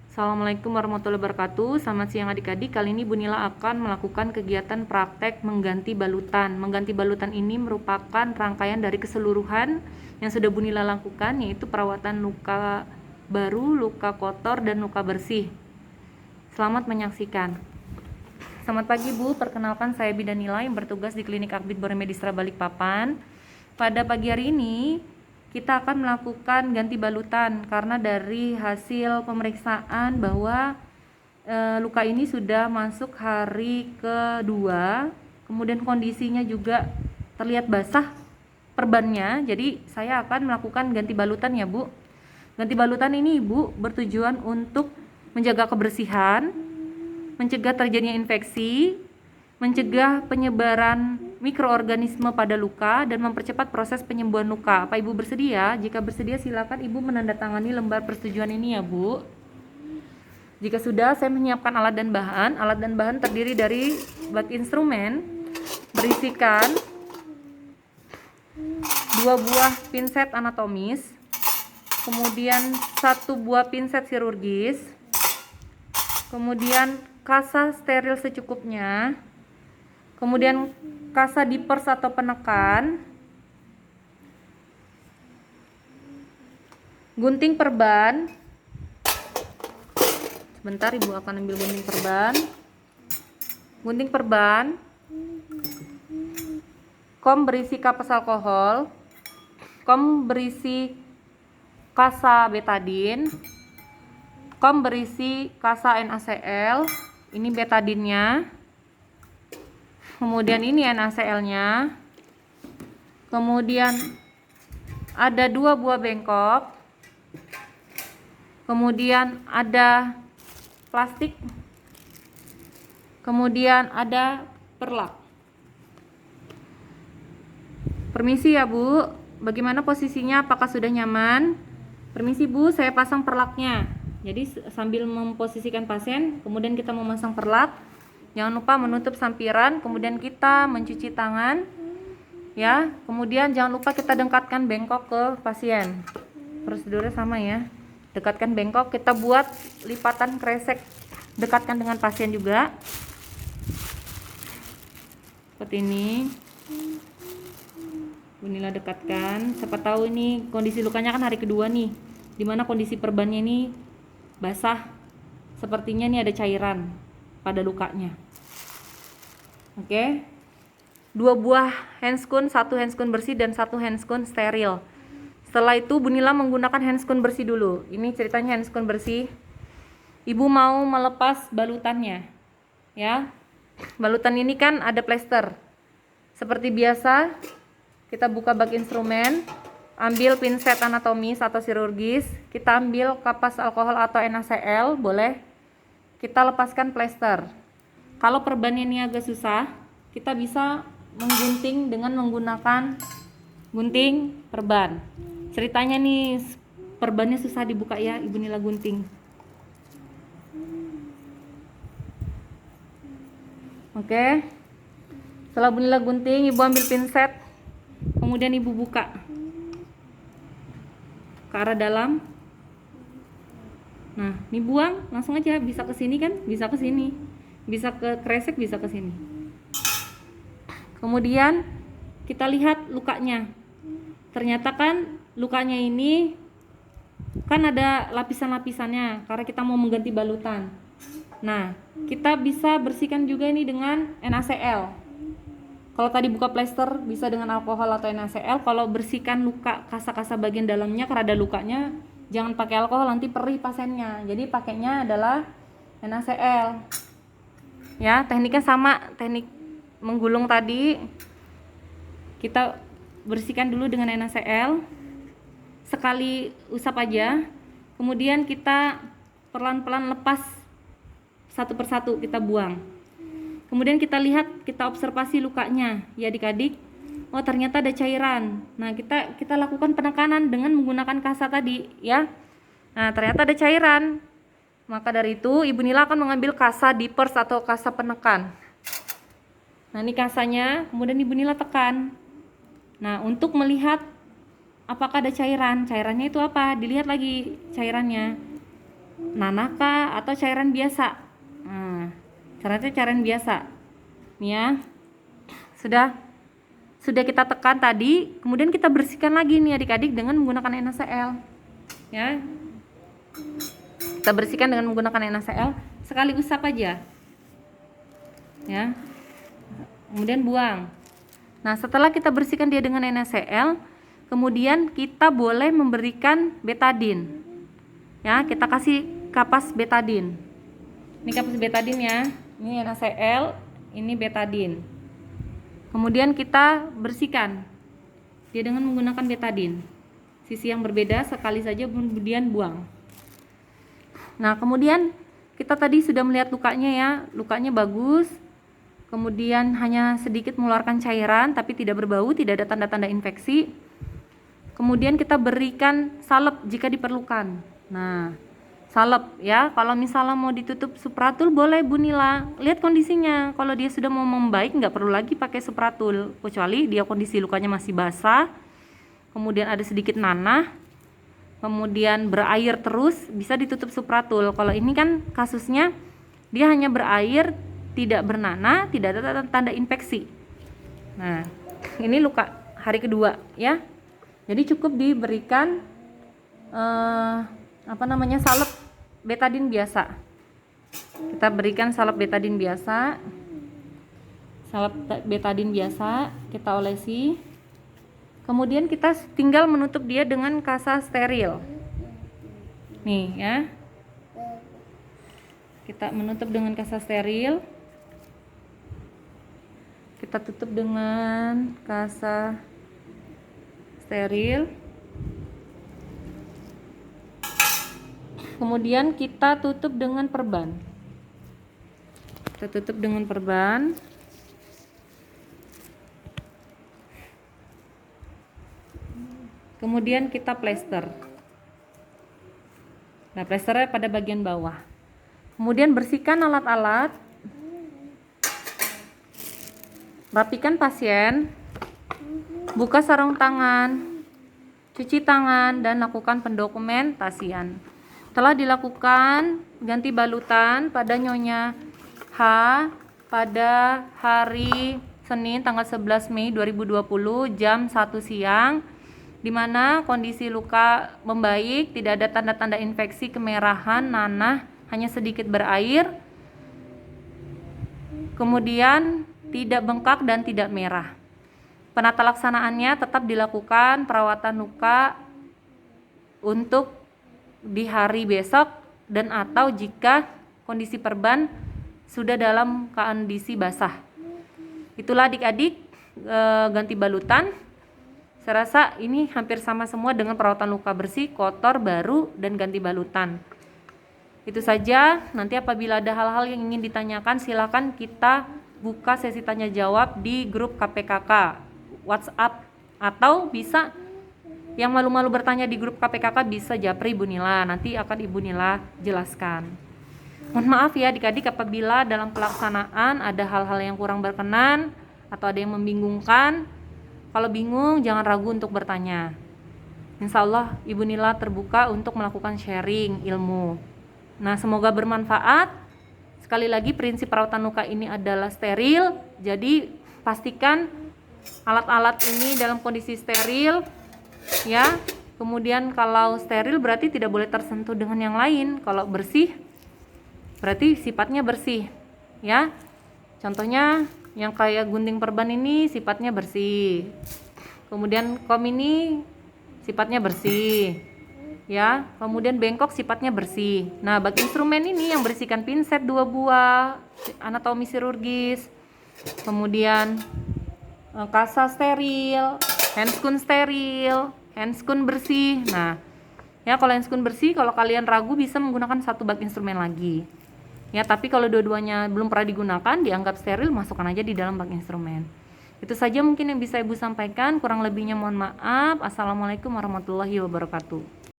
Assalamualaikum warahmatullahi wabarakatuh. Selamat siang adik-adik. Kali ini Bu Nila akan melakukan kegiatan praktek mengganti balutan. Mengganti balutan ini merupakan rangkaian dari keseluruhan yang sudah Bu Nila lakukan, yaitu perawatan luka baru, luka kotor, dan luka bersih. Selamat menyaksikan. Selamat pagi Bu, perkenalkan saya Bidan Nila yang bertugas di Klinik Akbid Boremedistra Balikpapan. Pada pagi hari ini kita akan melakukan ganti balutan karena dari hasil pemeriksaan bahwa luka ini sudah masuk hari kedua, kemudian kondisinya juga terlihat basah perbannya, jadi saya akan melakukan ganti balutan ya Bu. Ganti balutan ini Ibu bertujuan untuk menjaga kebersihan, mencegah terjadinya infeksi, mencegah penyebaran mikroorganisme pada luka, dan mempercepat proses penyembuhan luka. Apa Ibu bersedia? Jika bersedia silakan Ibu menandatangani lembar persetujuan ini ya Bu. Jika sudah, saya menyiapkan alat dan bahan. Alat dan bahan terdiri dari bak instrumen berisikan 2 buah pinset anatomis, kemudian 1 buah pinset chirurgis, kemudian kasa steril secukupnya, kemudian kasa dipers atau penekan, gunting perban. Sebentar Ibu akan ambil gunting perban, kom berisi kapas alkohol, kom berisi kasa betadin, kom berisi kasa NaCl, ini betadinnya, kemudian ini NaCl-nya, kemudian ada 2 buah bengkok, kemudian ada plastik, kemudian ada perlak. Permisi ya Bu, bagaimana posisinya, apakah sudah nyaman? Permisi Bu, saya pasang perlaknya. Jadi sambil memposisikan pasien, kemudian kita memasang perlak. Jangan lupa menutup sampiran, kemudian kita mencuci tangan ya. Kemudian jangan lupa kita dekatkan bengkok ke pasien. Prosedurnya sama ya. Dekatkan bengkok, kita buat lipatan kresek, dekatkan dengan pasien juga. Seperti ini. Bu Nila dekatkan. Siapa tahu ini kondisi lukanya kan hari kedua nih, dimana kondisi perbannya ini basah. Sepertinya ini ada cairan pada lukanya. Oke. 2 buah handscoon, 1 handscoon bersih dan 1 handscoon steril. Setelah itu Bu Nila menggunakan handscoon bersih dulu. Ini ceritanya handscoon bersih. Ibu mau melepas balutannya. Ya. Balutan ini kan ada plester. Seperti biasa, kita buka bak instrumen, ambil pinset anatomis atau chirurgis, kita ambil kapas alkohol atau NaCl, boleh. Kita lepaskan plester. Kalau perbannya ini agak susah, kita bisa menggunting dengan menggunakan gunting perban. Ceritanya nih perbannya susah dibuka ya, Ibu Nila gunting. Oke. Setelah Bu Nila gunting, Ibu ambil pinset, kemudian Ibu buka ke arah dalam. Nah, ini buang langsung aja, bisa ke sini kan? Bisa ke sini. Bisa ke kresek, bisa ke sini. Kemudian kita lihat lukanya. Ternyata kan lukanya ini kan ada lapisan-lapisannya karena kita mau mengganti balutan. Nah, kita bisa bersihkan juga ini dengan NaCl. Kalau tadi buka plester bisa dengan alkohol atau NaCl. Kalau bersihkan luka kasa-kasa bagian dalamnya karena ada lukanya, jangan pakai alkohol, nanti perih pasiennya. Jadi pakainya adalah NaCl. Ya, tekniknya sama, teknik menggulung tadi. Kita bersihkan dulu dengan NaCl. Sekali usap aja. Kemudian kita pelan-pelan lepas satu persatu, kita buang. Kemudian kita lihat, kita observasi lukanya ya adik-adik. Oh, ternyata ada cairan. Nah, kita lakukan penekanan dengan menggunakan kasa tadi ya. Nah, ternyata ada cairan. Maka dari itu Ibu Nila akan mengambil kasa dipers atau kasa penekan. Nah, ini kasanya, kemudian Ibu Nila tekan. Nah, untuk melihat apakah ada cairan. Cairannya itu apa? Dilihat lagi cairannya. nanah kah atau cairan biasa. Nah, caranya cairan biasa. Nih ya. Sudah kita tekan tadi, kemudian kita bersihkan lagi nih adik-adik dengan menggunakan NaCl. Ya. Kita bersihkan dengan menggunakan NaCl, sekali usap aja. Ya. Kemudian buang. Nah, setelah kita bersihkan dia dengan NaCl, kemudian kita boleh memberikan betadine. Ya, kita kasih kapas betadine. Ini kapas betadine ya. Ini NaCl, ini betadine. Kemudian kita bersihkan dia dengan menggunakan betadine. Sisi yang berbeda sekali saja, kemudian buang. Nah, kemudian kita tadi sudah melihat lukanya ya. Lukanya bagus. Kemudian hanya sedikit mengeluarkan cairan tapi tidak berbau, tidak ada tanda-tanda infeksi. Kemudian kita berikan salep jika diperlukan. Nah, salep ya, kalau misalnya mau ditutup supratul boleh Bu Nila, lihat kondisinya. Kalau dia sudah mau membaik nggak perlu lagi pakai supratul, kecuali dia kondisi lukanya masih basah, kemudian ada sedikit nanah, kemudian berair terus, bisa ditutup supratul. Kalau ini kan kasusnya dia hanya berair, tidak bernanah, tidak ada tanda infeksi. Nah, ini luka hari kedua ya, jadi cukup diberikan salep betadine biasa. Kita berikan salep betadine biasa. Salep betadine biasa kita olesi. Kemudian kita tinggal menutup dia dengan kasa steril. Nih ya. Kita menutup dengan kasa steril. Kita tutup dengan kasa steril. Kemudian kita tutup dengan perban. Kita tutup dengan perban. Kemudian kita plester. Nah, plesternya pada bagian bawah. Kemudian bersihkan alat-alat. Rapikan pasien. Buka sarung tangan. Cuci tangan dan lakukan pendokumentasian. Telah dilakukan ganti balutan pada Nyonya H pada hari Senin tanggal 11 Mei 2020 jam 1 siang, di mana kondisi luka membaik, tidak ada tanda-tanda infeksi, kemerahan, nanah, hanya sedikit berair, kemudian tidak bengkak dan tidak merah. Penata laksanaannya tetap dilakukan perawatan luka untuk di hari besok dan atau jika kondisi perban sudah dalam kondisi basah. Itulah adik-adik ganti balutan. Saya rasa ini hampir sama semua dengan perawatan luka bersih, kotor, baru, dan ganti balutan. Itu saja. Nanti apabila ada hal-hal yang ingin ditanyakan, silakan kita buka sesi tanya jawab di grup KPKK WhatsApp, atau bisa yang malu-malu bertanya di grup KPKK bisa japri Ibu Nila, nanti akan Ibu Nila jelaskan. Mohon maaf ya adik-adik apabila dalam pelaksanaan ada hal-hal yang kurang berkenan atau ada yang membingungkan. Kalau bingung jangan ragu untuk bertanya. Insya Allah Ibu Nila terbuka untuk melakukan sharing ilmu. Nah, semoga bermanfaat. Sekali lagi prinsip perawatan luka ini adalah steril, jadi pastikan alat-alat ini dalam kondisi steril ya. Kemudian kalau steril berarti tidak boleh tersentuh dengan yang lain. Kalau bersih berarti sifatnya bersih ya. Contohnya yang kayak gunting perban ini sifatnya bersih, kemudian kom ini sifatnya bersih ya, kemudian bengkok sifatnya bersih. Nah, bak instrumen ini yang bersihkan pinset 2 buah, anatomi chirurgis, kemudian kasa steril, handscoon steril, handscoon bersih. Nah ya, kalau handscoon bersih, kalau kalian ragu bisa menggunakan 1 bak instrumen lagi ya, tapi kalau dua-duanya belum pernah digunakan, dianggap steril, masukkan aja di dalam bak instrumen. Itu saja mungkin yang bisa Ibu sampaikan, kurang lebihnya mohon maaf. Assalamualaikum warahmatullahi wabarakatuh.